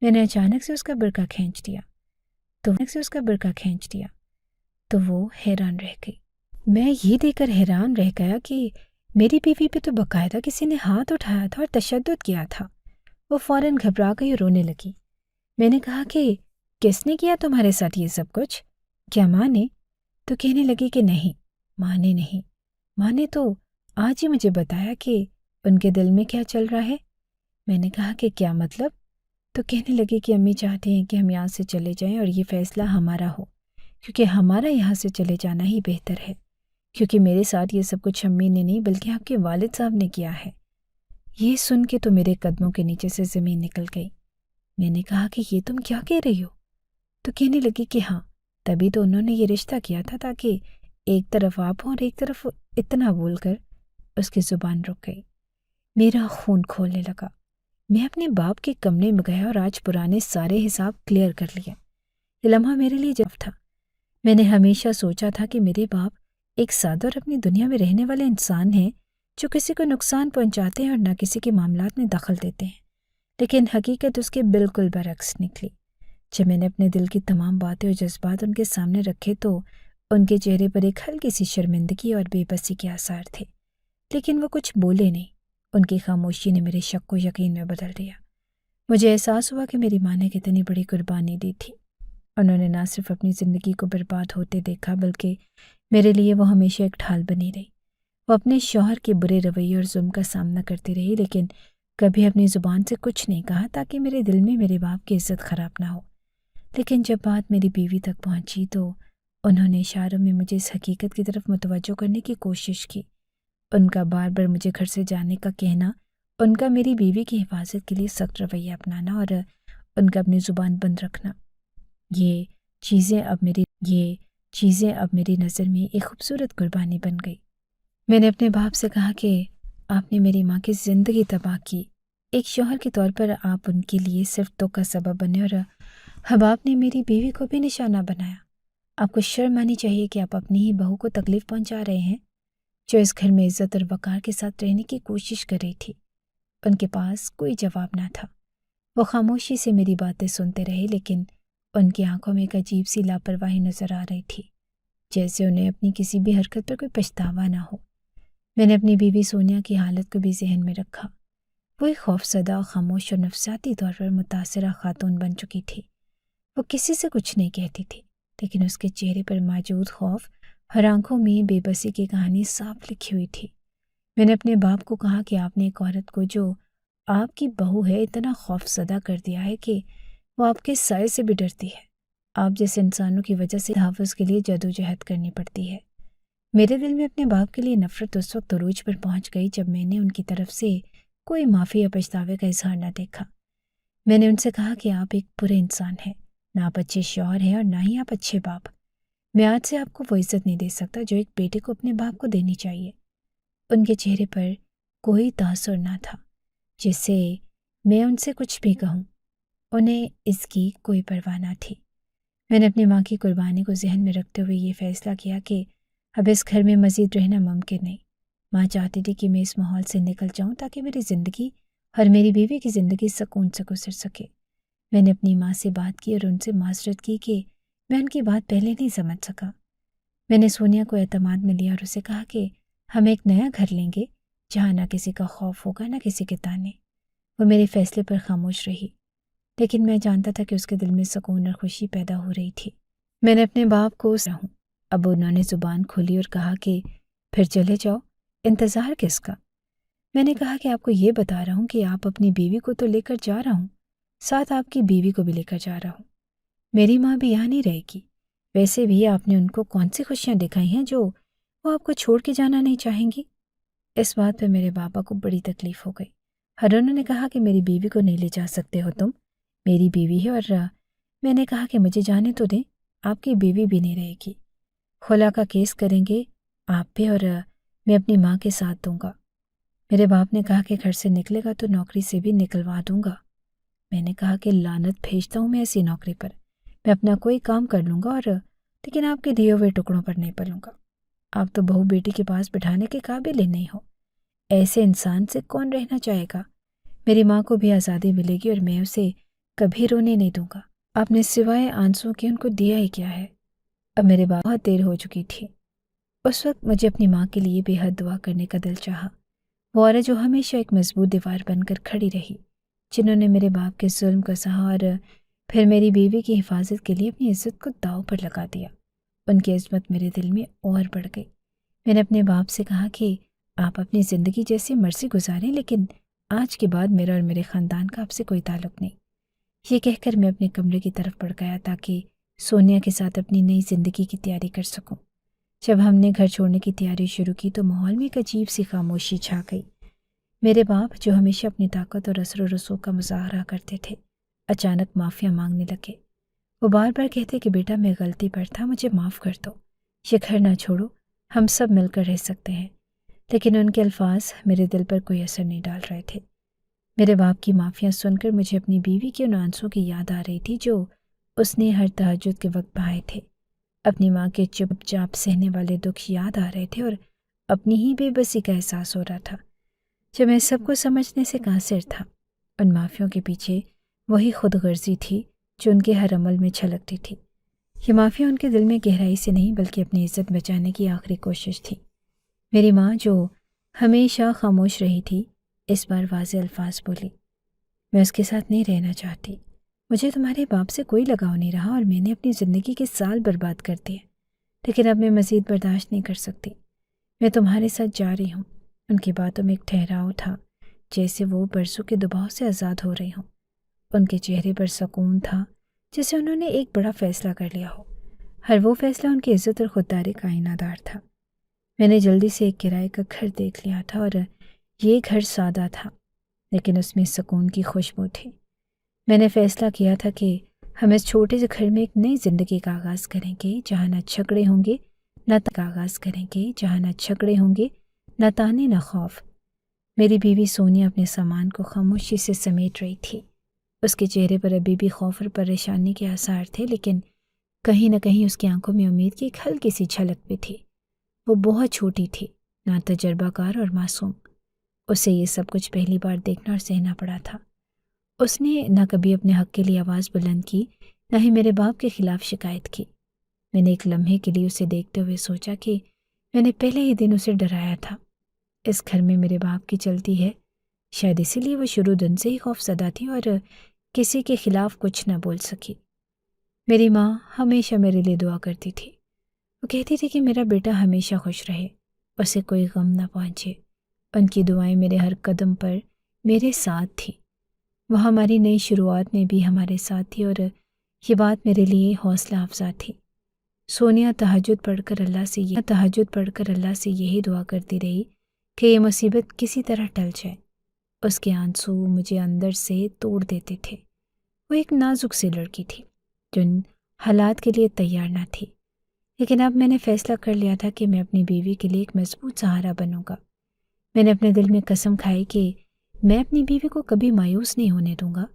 میں نے اچانک سے اس کا برقع کھینچ دیا تو وہ حیران رہ گئی۔ میں یہ دیکھ کر حیران رہ گیا کہ میری بیوی پہ تو باقاعدہ کسی نے ہاتھ اٹھایا تھا اور تشدد کیا تھا۔ وہ فوراً گھبرا گئی اور رونے لگی۔ میں نے کہا کہ کس نے کیا تمہارے ساتھ یہ سب کچھ؟ کیا ماں نے؟ تو کہنے لگی کہ نہیں، ماں نے نہیں، ماں نے تو آج ہی مجھے بتایا کہ ان کے دل میں کیا چل رہا ہے۔ میں نے کہا کہ کیا مطلب؟ تو کہنے لگی کہ امی چاہتے ہیں کہ ہم یہاں سے چلے جائیں اور یہ فیصلہ ہمارا ہو، کیونکہ ہمارا یہاں سے چلے جانا ہی بہتر ہے، کیونکہ میرے ساتھ یہ سب کچھ امی نے نہیں بلکہ آپ کے والد صاحب نے کیا ہے۔ یہ سن کے تو میرے قدموں کے نیچے سے زمین نکل گئی۔ میں نے کہا کہ یہ تم کیا کہہ رہی ہو؟ تو کہنے لگی کہ ہاں، تبھی تو انہوں نے یہ رشتہ کیا تھا تاکہ ایک طرف آپ ہوں اور ایک طرف اتنا بول کر اس کی زبان رک گئی۔ میرا خون کھولنے لگا۔ میں اپنے باپ کے کمرے میں گیا اور آج پرانے سارے حساب کلیئر کر لیے۔ یہ لمحہ میرے لیے جب تھا۔ میں نے ہمیشہ سوچا تھا کہ میرے باپ ایک سادہ اور اپنی دنیا میں رہنے والے انسان ہیں جو کسی کو نقصان پہنچاتے ہیں اور نہ کسی کے معاملات میں دخل دیتے ہیں، لیکن حقیقت اس کے بالکل برعکس نکلی۔ جب میں نے اپنے دل کی تمام باتیں اور جذبات ان کے سامنے رکھے تو ان کے چہرے پر ایک ہلکی سی شرمندگی اور بے بسی کے آثار تھے، لیکن وہ کچھ بولے نہیں۔ ان کی خاموشی نے میرے شک کو یقین میں بدل دیا۔ مجھے احساس ہوا کہ میری ماں نے کتنی بڑی قربانی دی تھی۔ انہوں نے نہ صرف اپنی زندگی کو برباد ہوتے دیکھا بلکہ میرے لیے وہ ہمیشہ ایک ڈھال بنی رہی۔ وہ اپنے شوہر کے برے رویے اور ظلم کا سامنا کرتی رہی، لیکن کبھی اپنی زبان سے کچھ نہیں کہا تاکہ میرے دل میں میرے باپ کی عزت خراب نہ ہو۔ لیکن جب بات میری بیوی تک پہنچی تو انہوں نے اشاروں میں مجھے اس حقیقت کی طرف متوجہ کرنے کی کوشش کی۔ ان کا بار بار مجھے گھر سے جانے کا کہنا، ان کا میری بیوی کی حفاظت کے لیے سخت رویہ اپنانا اور ان کا اپنی زبان بند رکھنا، یہ چیزیں اب میری نظر میں ایک خوبصورت قربانی بن گئی۔ میں نے اپنے باپ سے کہا کہ آپ نے میری ماں کی زندگی تباہ کی۔ ایک شوہر کے طور پر آپ ان کے لیے صرف تو کا سبب بنے اور اب آپ نے میری بیوی کو بھی نشانہ بنایا۔ آپ کو شرم آنی چاہیے کہ آپ اپنی ہی بہو کو تکلیف پہنچا رہے ہیں جو اس گھر میں عزت اور وقار کے ساتھ رہنے کی کوشش کر رہی تھی۔ ان کے پاس کوئی جواب نہ تھا۔ وہ خاموشی سے میری باتیں سنتے رہے، لیکن ان کی آنکھوں میں ایک عجیب سی لاپرواہی نظر آ رہی تھی، جیسے انہیں اپنی کسی بھی حرکت پر کوئی پچھتاوا نہ ہو۔ میں نے اپنی بیوی سونیا کی حالت کو بھی ذہن میں رکھا۔ وہ ایک خوفزدہ، خاموش اور نفسیاتی طور پر متاثرہ خاتون بن چکی تھی۔ وہ کسی سے کچھ نہیں کہتی تھی، لیکن اس کے چہرے پر موجود خوف اور آنکھوں میں بے بسی کی کہانی صاف لکھی ہوئی تھی۔ میں نے اپنے باپ کو کہا کہ آپ نے ایک عورت کو جو آپ کی بہو ہے اتنا خوف زدہ کر دیا ہے کہ وہ آپ کے سائے سے بھی ڈرتی ہے۔ آپ جیسے انسانوں کی وجہ سے تحفظ کے لیے جدوجہد کرنی پڑتی ہے۔ میرے دل میں اپنے باپ کے لیے نفرت اس وقت عروج پر پہنچ گئی جب میں نے ان کی طرف سے کوئی معافی یا پچھتاوے کا اظہار نہ دیکھا۔ میں نے ان سے کہا کہ آپ ایک برے انسان ہیں، نہ آپ اچھے شوہر ہیں اور نہ ہی آپ اچھے باپ۔ میں آج سے آپ کو وہ عزت نہیں دے سکتا جو ایک بیٹے کو اپنے باپ کو دینی چاہیے۔ ان کے چہرے پر کوئی تاثر نہ تھا، جس سے میں ان سے کچھ بھی کہوں۔ انہیں اس کی کوئی پرواہ نہ تھی۔ میں نے اپنی ماں کی قربانی کو ذہن میں رکھتے ہوئے یہ فیصلہ کیا کہ اب اس گھر میں مزید رہنا ممکن نہیں۔ ماں چاہتی تھی کہ میں اس ماحول سے نکل جاؤں تاکہ میری زندگی اور میری بیوی کی زندگی سکون سے گزر سکے۔ میں نے اپنی ماں سے بات کی اور ان سے معذرت کی کہ میں ان کی بات پہلے نہیں سمجھ سکا۔ میں نے سونیا کو اعتماد میں لیا اور اسے کہا کہ ہم ایک نیا گھر لیں گے جہاں نہ کسی کا خوف ہوگا نہ کسی کے تانے۔ وہ میرے فیصلے پر خاموش رہی، لیکن میں جانتا تھا کہ اس کے دل میں سکون اور خوشی پیدا ہو رہی تھی۔ میں نے اپنے باپ کو رہوں۔ اب انہوں نے زبان کھولی اور کہا کہ پھر چلے جاؤ، انتظار کس کا؟ میں نے کہا کہ آپ کو یہ بتا رہا ہوں کہ آپ اپنی بیوی کو تو لے کر جا رہا ہوں، ساتھ آپ کی بیوی کو بھی لے کر جا رہا ہوں۔ میری ماں بھی یہاں نہیں رہے گی۔ ویسے بھی آپ نے ان کو کون سی خوشیاں دکھائی ہیں جو وہ آپ کو چھوڑ کے جانا نہیں چاہیں گی؟ اس بات پہ میرے بابا کو بڑی تکلیف ہو گئی، اور انہوں نے کہا کہ میری بیوی کو نہیں لے جا سکتے ہو تم، میری بیوی ہے۔ اور میں نے کہا کہ مجھے جانے تو دیں، آپ کی بیوی بھی نہیں رہے گی۔ خلا کا کیس کریں گے آپ پہ اور میں اپنی ماں کے ساتھ دوں گا۔ میرے باپ نے کہا کہ گھر سے نکلے گا تو نوکری سے بھی نکلوا دوں گا۔ میں نے کہا کہ لعنت بھیجتا ہوں میں ایسی نوکری پر، میں اپنا کوئی کام کر لوں گا اور लेकिन आपके दिए हुए टुकड़ों पर नहीं पलूंगा। आप तो बहू बेटी के पास बिठाने के काबिल ही नहीं हो। ऐसे इंसान से कौन रहना चाहेगा? मेरी माँ को भी आज़ादी मिलेगी और मैं उसे कभी रोने नहीं दूंगा। आपने सिवाय आंसुओं के उनको दिया ही क्या है? अब मेरे बाप बहुत देर हो चुकी थी। उस वक्त मुझे अपनी माँ के लिए बेहद दुआ करने का दिल चाहा। वो औरत जो हमेशा एक मजबूत दीवार बनकर खड़ी रही, जिन्होंने मेरे बाप के जुल्म को सहा और फिर मेरी बीवी की हिफाजत के लिए अपनी इज्जत को दांव पर लगा दिया। उनकी इज्जत मेरे दिल में और बढ़ गई। मैंने अपने बाप से कहा कि आप अपनी ज़िंदगी जैसी मर्जी गुजारें, लेकिन आज के बाद मेरा और मेरे ख़ानदान का आपसे कोई ताल्लुक़ नहीं। ये कहकर मैं अपने कमरे की तरफ बढ़ गया ताकि सोनिया के साथ अपनी नई ज़िंदगी की तैयारी कर सकूं। जब हमने घर छोड़ने की तैयारी शुरू की तो माहौल में एक अजीब सी खामोशी छा गई। मेरे बाप, जो हमेशा अपनी ताकत और असर रसूख का मुजाहरा करते थे, अचानक माफ़िया मांगने लगे। वो बार बार कहते कि बेटा, मैं गलती पर था, मुझे माफ़ कर दो, ये घर ना छोड़ो, हम सब मिलकर रह सकते हैं। लेकिन उनके अल्फाज मेरे दिल पर कोई असर नहीं डाल रहे थे। मेरे बाप की माफ़ियाँ सुनकर मुझे अपनी बीवी के उन आंसुओं की याद आ रही थी जो उसने हर तहज्जुद के वक्त बहाए थे। अपनी माँ के चुपचाप सहने वाले दुख याद आ रहे थे और अपनी ही बेबसी का एहसास हो रहा था। जब मैं सबको समझने से कासिर था, उन माफ़ियों के पीछे वही खुदगर्जी थी जो उनके हर अमल में छलकती थी। ये माफ़िया उनके दिल में गहराई से नहीं बल्कि अपनी इज्जत बचाने की आखिरी कोशिश थी। मेरी माँ, जो हमेशा खामोश रही थी, इस बार वाज़े अल्फाज बोली, मैं उसके साथ नहीं रहना चाहती। मुझे तुम्हारे बाप से कोई लगाव नहीं रहा और मैंने अपनी ज़िंदगी के साल बर्बाद कर दिए, लेकिन अब मैं मज़ीद बर्दाश्त नहीं कर सकती। मैं तुम्हारे साथ जा रही हूँ। उनकी बातों में एक ठहराव था, जैसे वो बरसों के दबाव से आज़ाद हो रही हों। उनके चेहरे पर सुकून था, जैसे उन्होंने एक बड़ा फ़ैसला कर लिया हो। हर वो फ़ैसला उनकी इज़्ज़त और खुददारी का आईनादार था। मैंने जल्दी से एक किराए का घर देख लिया था और ये घर सादा था, लेकिन उसमें सुकून की खुशबू थी। मैंने फ़ैसला किया था कि हम इस छोटे से घर में एक नई ज़िंदगी का आगाज़ करेंगे, जहाँ न झगड़े होंगे न आगाज़ करेंगे जहाँ न झगड़े होंगे न ताने न खौफ। मेरी बीवी सोनिया अपने सामान को खामोशी से समेट रही थी। उसके चेहरे पर अभी भी खौफ और परेशानी के आसार थे, लेकिन कहीं न कहीं उसकी आंखों में उम्मीद की एक हल्की सी झलक भी थी। वो बहुत छोटी थी, ना तजर्बाकार और मासूम। उसे ये सब कुछ पहली बार देखना और सहना पड़ा था। उसने न कभी अपने हक के लिए आवाज़ बुलंद की, न ही मेरे बाप के खिलाफ शिकायत की। मैंने एक लम्हे के लिए उसे देखते हुए सोचा कि मैंने पहले ही दिन उसे डराया था। इस घर में मेरे बाप की चलती है, शायद इसीलिए वो शुरू दिन से ही खौफज़दा थी और किसी के खिलाफ कुछ न बोल सकी। मेरी माँ हमेशा मेरे लिए दुआ करती थी। वो कहती थी कि मेरा बेटा हमेशा खुश रहे, उसे कोई गम न पहुँचे। उनकी दुआएं मेरे हर कदम पर मेरे साथ थी। वह हमारी नई शुरुआत में भी हमारे साथ थी और ये बात मेरे लिए हौसला अफजा थी। सोनिया तहज्जुद पढ़कर अल्लाह से यही दुआ करती रही कि ये मुसीबत किसी तरह टल जाए। उसके आंसू मुझे अंदर से तोड़ देते थे। वो एक नाजुक सी लड़की थी जो इन हालात के लिए तैयार न थी, लेकिन अब मैंने फ़ैसला कर लिया था कि मैं अपनी बीवी के लिए एक मजबूत सहारा बनूंगा। मैंने अपने दिल में कसम खाई कि मैं अपनी बीवी को कभी मायूस नहीं होने दूंगा।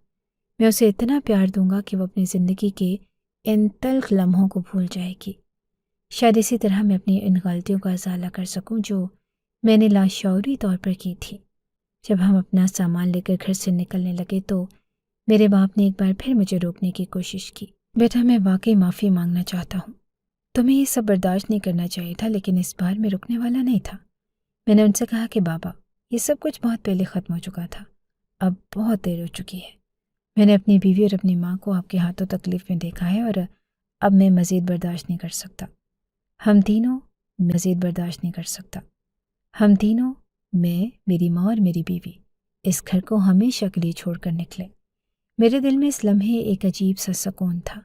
मैं उसे इतना प्यार दूंगा कि वो अपनी ज़िंदगी के इन तल्ख लम्हों को भूल जाएगी। शायद इसी तरह मैं अपनी इन गलतियों का इजाला कर सकूं जो मैंने लाशऊरी तौर पर की थी। जब हम अपना सामान लेकर घर से निकलने लगे तो मेरे बाप ने एक बार फिर मुझे रोकने की कोशिश की। बेटा, मैं वाकई माफ़ी मांगना चाहता हूँ। तुम्हें ये सब बर्दाश्त नहीं करना चाहिए था, लेकिन इस बार मैं रुकने वाला नहीं था। मैंने उनसे कहा कि बाबा, ये सब कुछ बहुत पहले ख़त्म हो चुका था, अब बहुत देर हो चुकी है। मैंने अपनी बीवी और अपनी माँ को आपके हाथों तकलीफ़ में देखा है और अब मैं मज़ीद बर्दाश्त नहीं कर सकता। हम तीनों, मैं, मेरी माँ और मेरी बीवी, इस घर को हमेशा के लिए छोड़कर निकले। मेरे दिल में इस लम्हे एक अजीब सा सुकून था।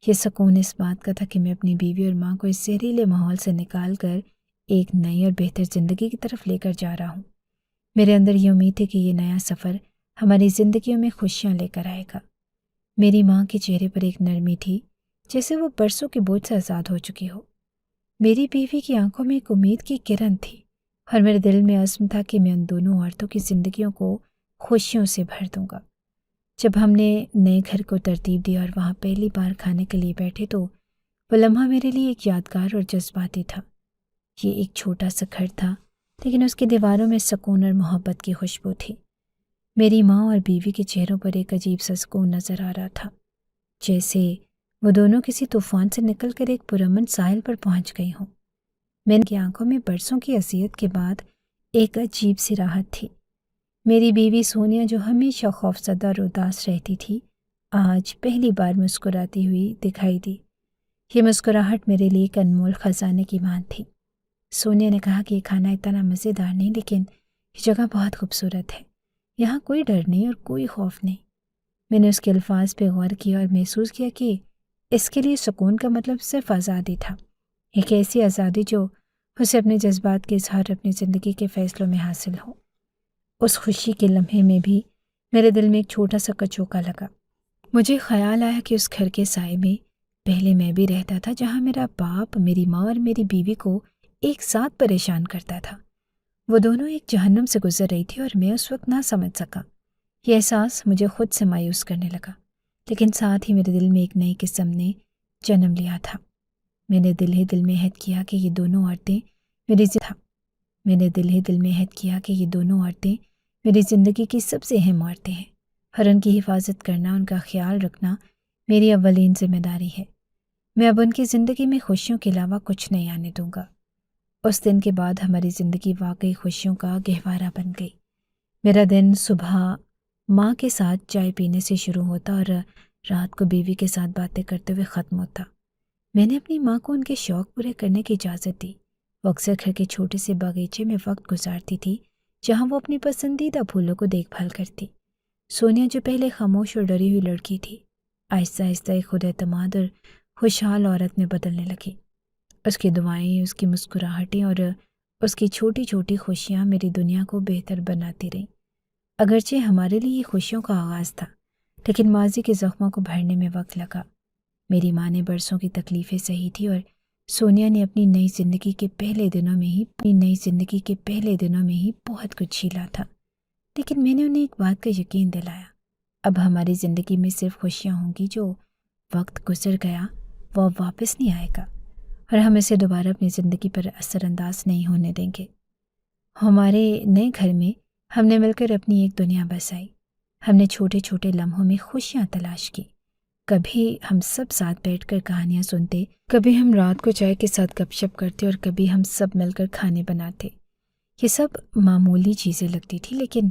यह सुकून इस बात का था कि मैं अपनी बीवी और माँ को इस जहरीले माहौल से निकाल कर एक नई और बेहतर ज़िंदगी की तरफ लेकर जा रहा हूँ। मेरे अंदर ये उम्मीद है कि ये नया सफ़र हमारी ज़िंदगियों में खुशियाँ लेकर आएगा। मेरी माँ के चेहरे पर एक नरमी थी, जैसे वो बरसों के बोझ से आज़ाद हो चुकी हो। मेरी बीवी की आंखों में एक उम्मीद की किरण थी और मेरे दिल में अज़्म था कि मैं उन दोनों औरतों की ज़िंदगियों को खुशियों से भर दूंगा। जब हमने नए घर को तरतीब दी और वहाँ पहली बार खाने के लिए बैठे तो وہ لمحہ میرے لیے ایک یادگار اور جذباتی تھا۔ یہ ایک چھوٹا سا گھر تھا، لیکن اس کی دیواروں میں سکون اور محبت کی خوشبو تھی۔ میری ماں اور بیوی کے چہروں پر ایک عجیب سا سکون نظر آ رہا تھا، جیسے وہ دونوں کسی طوفان سے نکل کر ایک پرامن ساحل پر پہنچ گئی ہوں۔ میری کی آنکھوں میں برسوں کی اذیت کے بعد ایک عجیب سی راحت تھی۔ میری بیوی سونیا، جو ہمیشہ خوفزدہ اور اداس رہتی تھی، آج پہلی بار مسکراتی ہوئی دکھائی دی۔ یہ مسکراہٹ میرے لیے ایک انمول خزانے کی مان تھی۔ سونیا نے کہا کہ یہ کھانا اتنا مزیدار نہیں، لیکن یہ جگہ بہت خوبصورت ہے۔ یہاں کوئی ڈر نہیں اور کوئی خوف نہیں۔ میں نے اس کے الفاظ پہ غور کیا اور محسوس کیا کہ اس کے لیے سکون کا مطلب صرف آزادی تھا، ایک ایسی آزادی جو اسے اپنے جذبات کے اظہار اپنی زندگی کے فیصلوں میں حاصل ہو۔ اس خوشی کے لمحے میں بھی میرے دل میں ایک چھوٹا سا کچوکا لگا۔ مجھے خیال آیا کہ اس گھر کے سائے میں پہلے میں بھی رہتا تھا، جہاں میرا باپ میری ماں اور میری بیوی کو ایک ساتھ پریشان کرتا تھا۔ وہ دونوں ایک جہنم سے گزر رہی تھی اور میں اس وقت نہ سمجھ سکا۔ یہ احساس مجھے خود سے مایوس کرنے لگا، لیکن ساتھ ہی میرے دل میں ایک نئی قسم نے جنم لیا تھا۔ میں نے دل ہی دل میں عہد کیا کہ یہ دونوں عورتیں میری زندگی کی سب سے اہم عورتیں ہیں، اور ان کی حفاظت کرنا، ان کا خیال رکھنا میری اولین ذمہ داری ہے۔ میں اب ان کی زندگی میں خوشیوں کے علاوہ کچھ نہیں آنے دوں گا۔ اس دن کے بعد ہماری زندگی واقعی خوشیوں کا گہوارہ بن گئی۔ میرا دن صبح ماں کے ساتھ چائے پینے سے شروع ہوتا اور رات کو بیوی کے ساتھ باتیں کرتے ہوئے ختم ہوتا۔ میں نے اپنی ماں کو ان کے شوق پورے کرنے کی اجازت دی۔ وہ اکثر گھر کے چھوٹے سے باغیچے میں وقت گزارتی تھی، جہاں وہ اپنی پسندیدہ پھولوں کو دیکھ بھال کرتی۔ سونیا، جو پہلے خاموش اور ڈری ہوئی لڑکی تھی، آہستہ آہستہ ایک خود اعتماد اور خوشحال عورت میں بدلنے لگی۔ اس کی دعائیں، اس کی مسکراہٹیں اور اس کی چھوٹی چھوٹی خوشیاں میری دنیا کو بہتر بناتی رہیں۔ اگرچہ ہمارے لیے یہ خوشیوں کا آغاز تھا، لیکن ماضی کے زخموں کو بھرنے میں وقت لگا۔ میری ماں نے برسوں کی تکلیفیں سہی تھی اور سونیا نے اپنی نئی زندگی کے پہلے دنوں میں ہی بہت کچھ جھیلا تھا۔ لیکن میں نے انہیں ایک بات کا یقین دلایا، اب ہماری زندگی میں صرف خوشیاں ہوں گی، جو وقت گزر گیا وہ اب واپس نہیں آئے گا، اور ہم اسے دوبارہ اپنی زندگی پر اثر انداز نہیں ہونے دیں گے۔ ہمارے نئے گھر میں ہم نے مل کر اپنی ایک دنیا بسائی۔ ہم نے چھوٹے چھوٹے لمحوں میں خوشیاں تلاش کی۔ کبھی ہم سب ساتھ بیٹھ کر کہانیاں سنتے، کبھی ہم رات کو چائے کے ساتھ گپ شپ کرتے، اور کبھی ہم سب مل کر کھانے بناتے۔ یہ سب معمولی چیزیں لگتی تھی، لیکن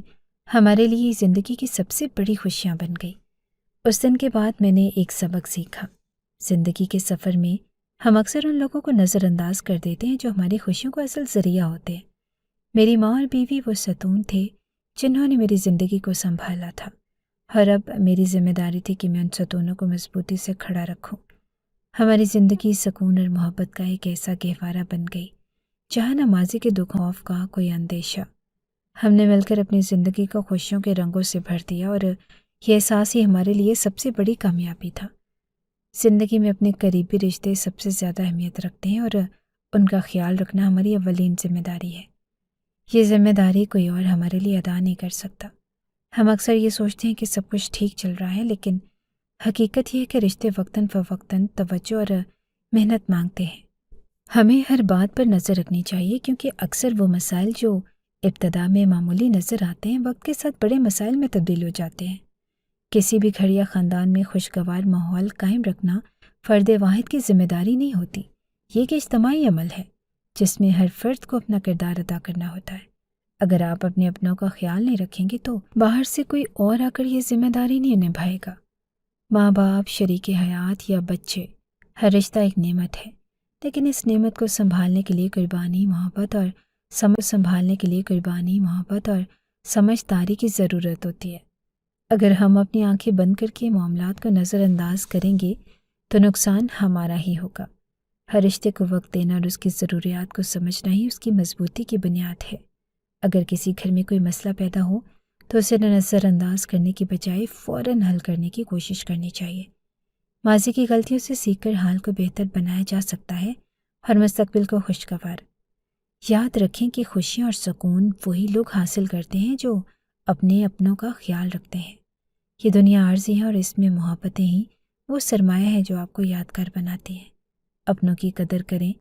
ہمارے لیے یہ زندگی کی سب سے بڑی خوشیاں بن گئی۔ اس دن کے بعد میں نے ایک سبق سیکھا۔ زندگی کے سفر میں ہم اکثر ان لوگوں کو نظر انداز کر دیتے ہیں جو ہماری خوشیوں کو اصل ذریعہ ہوتے ہیں۔ میری ماں اور بیوی وہ ستون تھے جنہوں نے میری زندگی کو سنبھالا تھا، اور اب میری ذمہ داری تھی کہ میں ان ستونوں کو مضبوطی سے کھڑا رکھوں۔ ہماری زندگی سکون اور محبت کا ایک ایسا گہوارہ بن گئی جہاں نہ ماضی کے دکھ خوف کا کوئی اندیشہ۔ ہم نے مل کر اپنی زندگی کو خوشیوں کے رنگوں سے بھر دیا، اور یہ احساس ہی ہمارے لیے سب سے بڑی کامیابی تھا۔ زندگی میں اپنے قریبی رشتے سب سے زیادہ اہمیت رکھتے ہیں، اور ان کا خیال رکھنا ہماری اولین ذمہ داری ہے۔ یہ ذمہ داری کوئی اور ہمارے لیے ادا نہیں کر سکتا۔ ہم اکثر یہ سوچتے ہیں کہ سب کچھ ٹھیک چل رہا ہے، لیکن حقیقت یہ ہے کہ رشتے وقتاً فوقتاً توجہ اور محنت مانگتے ہیں۔ ہمیں ہر بات پر نظر رکھنی چاہیے، کیونکہ اکثر وہ مسائل جو ابتدا میں معمولی نظر آتے ہیں، وقت کے ساتھ بڑے مسائل میں تبدیل ہو جاتے ہیں۔ کسی بھی گھر یا خاندان میں خوشگوار ماحول قائم رکھنا فرد واحد کی ذمہ داری نہیں ہوتی، یہ ایک اجتماعی عمل ہے جس میں ہر فرد کو اپنا کردار ادا کرنا ہوتا ہے۔ اگر آپ اپنے اپنوں کا خیال نہیں رکھیں گے تو باہر سے کوئی اور آ کر یہ ذمہ داری نہیں نبھائے گا۔ ماں باپ، شریک حیات یا بچے، ہر رشتہ ایک نعمت ہے، لیکن اس نعمت کو سنبھالنے کے لیے قربانی، محبت اور سمجھداری کی ضرورت ہوتی ہے۔ اگر ہم اپنی آنکھیں بند کر کے معاملات کو نظر انداز کریں گے تو نقصان ہمارا ہی ہوگا۔ ہر رشتے کو وقت دینا اور اس کی ضروریات کو سمجھنا ہی اس کی مضبوطی کی بنیاد ہے۔ اگر کسی گھر میں کوئی مسئلہ پیدا ہو تو اسے نظر انداز کرنے کی بجائے فوراً حل کرنے کی کوشش کرنی چاہیے۔ ماضی کی غلطیوں سے سیکھ کر حال کو بہتر بنایا جا سکتا ہے اور مستقبل کو خوشگوار۔ یاد رکھیں کہ خوشیاں اور سکون وہی لوگ حاصل کرتے ہیں جو اپنے اپنوں کا خیال رکھتے ہیں۔ یہ دنیا عارضی ہے اور اس میں محبتیں ہی وہ سرمایہ ہے جو آپ کو یادگار بناتی ہیں۔ اپنوں کی قدر کریں